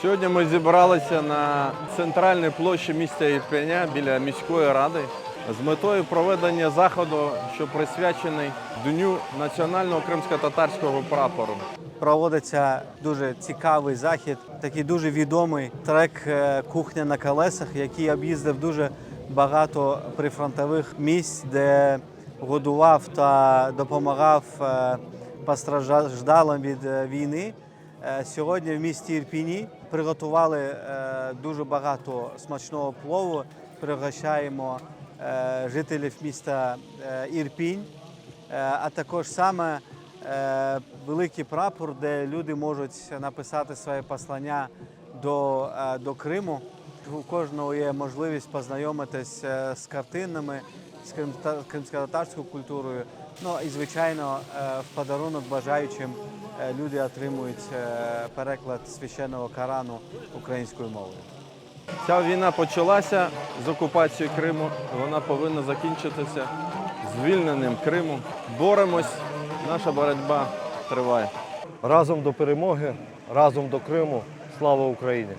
Сьогодні ми зібралися на центральній площі міста Ірпеня біля міської ради з метою проведення заходу, що присвячений Дню національного кримсько-татарського прапору. Проводиться дуже цікавий захід, такий дуже відомий трек «Кухня на колесах», який об'їздив дуже багато прифронтових місць, де годував та допомагав постраждалим від війни. Сьогодні в місті Ірпені приготували дуже багато смачного плову. Пригощаємо жителів міста Ірпінь, а також саме великий прапор, де люди можуть написати своє послання до Криму. У кожного є можливість познайомитися з картинами, з кримсько-татарською культурою. Ну і, звичайно, в подарунок бажаючим люди отримують переклад священного Корану українською мовою. Ця війна почалася з окупації Криму, вона повинна закінчитися звільненням Криму. Боремось, наша боротьба триває. Разом до перемоги, разом до Криму. Слава Україні!